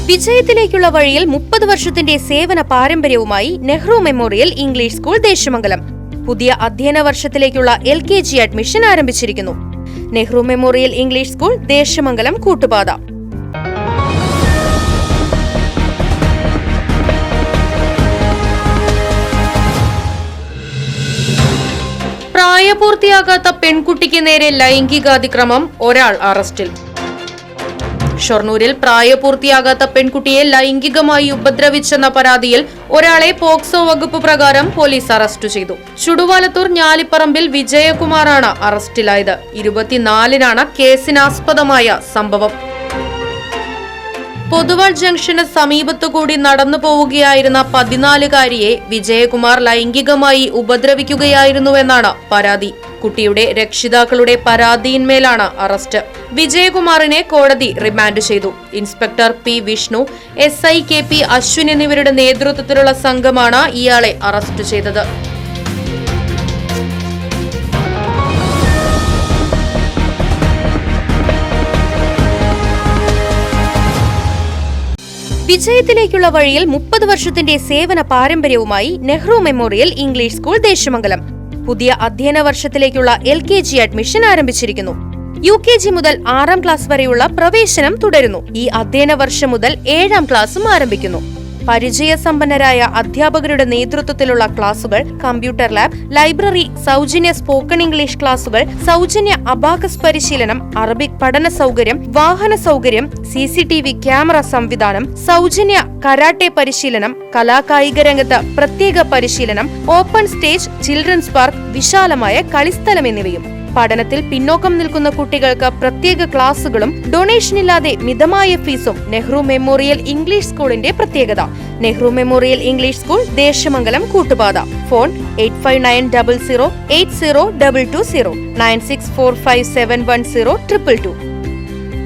വിജയത്തിലേക്കുള്ള വഴിയിൽ 30 വർഷത്തിന്റെ സേവന പാരമ്പര്യവുമായി Nehru memorial English school Deshamangalam പുതിയ അധ്യയന വർഷത്തിലേക്കുള്ള LKG അഡ്മിഷൻ ആരംഭിച്ചിരിക്കുന്നു. Nehru memorial English school Deshamangalam Koottupatha. പ്രായപൂർത്തിയാകാത്ത പെൺകുട്ടിക്ക് നേരെ ലൈംഗികാതിക്രമം, ഒരാൾ അറസ്റ്റിൽ. ഷൊർണൂരിൽ പ്രായപൂർത്തിയാകാത്ത പെൺകുട്ടിയെ ലൈംഗികമായി ഉപദ്രവിച്ചെന്ന പരാതിയിൽ ഒരാളെ പോക്സോ വകുപ്പ് പ്രകാരം പോലീസ് അറസ്റ്റ് ചെയ്തു. ചുടുവാലത്തൂർ ഞാലിപ്പറമ്പിൽ വിജയകുമാറാണ് അറസ്റ്റിലായത്. 24-നാണ് കേസിനാസ്പദമായ സംഭവം. പൊതുവാൾ ജംഗ്ഷന് സമീപത്തുകൂടി നടന്നു പോവുകയായിരുന്ന 14-കാരിയെ വിജയകുമാർ ലൈംഗികമായി ഉപദ്രവിക്കുകയായിരുന്നുവെന്നാണ് പരാതി. കുട്ടിയുടെ രക്ഷിതാക്കളുടെ പരാതിയിന്മേലാണ് അറസ്റ്റ്. വിജയകുമാറിനെ കോടതി റിമാൻഡ് ചെയ്തു. Inspector P. Vishnu, SI KP Ashwin എന്നിവരുടെ നേതൃത്വത്തിലുള്ള സംഘമാണ് ഇയാളെ അറസ്റ്റ് ചെയ്തത്. വിജയത്തിലേക്കുള്ള വഴിയിൽ 30 വർഷത്തിന്റെ സേവന പാരമ്പര്യവുമായി Nehru memorial English school Deshamangalam പുതിയ അധ്യയന വർഷത്തിലേക്കുള്ള LKG അഡ്മിഷൻ ആരംഭിച്ചിരിക്കുന്നു. UKG മുതൽ 6ാം ക്ലാസ് വരെയുള്ള പ്രവേശനം തുടരുന്നു. ഈ അധ്യയന വർഷം മുതൽ 7ാം ക്ലാസും ആരംഭിക്കുന്നു. പരിചയസമ്പന്നരായ അധ്യാപകരുടെ നേതൃത്വത്തിലുള്ള ക്ലാസുകൾ, കമ്പ്യൂട്ടർ ലാബ്, ലൈബ്രറി, സൗജന്യ സ്പോക്കൺ ഇംഗ്ലീഷ് ക്ലാസുകൾ, സൗജന്യ അബാക്കസ് പരിശീലനം, അറബിക് പഠന സൗകര്യം, വാഹന സൗകര്യം, CCTV ക്യാമറ സംവിധാനം, സൗജന്യ കരാട്ടെ പരിശീലനം, കലാകായിക രംഗത്ത് പ്രത്യേക പരിശീലനം, ഓപ്പൺ സ്റ്റേജ്, ചിൽഡ്രൻസ് പാർക്ക്, വിശാലമായ കളിസ്ഥലം എന്നിവയും. പഠനത്തിൽ പിന്നോക്കം നിൽക്കുന്ന കുട്ടികൾക്ക് പ്രത്യേക ക്ലാസുകളും ഡൊണേഷനില്ലാതെ മിതമായ ഫീസും നെഹ്റു മെമ്മോറിയൽ ഇംഗ്ലീഷ് സ്കൂളിന്റെ പ്രത്യേകത. Nehru memorial English school Deshamangalam Koottupatha. Phone 8590080220 9645710222.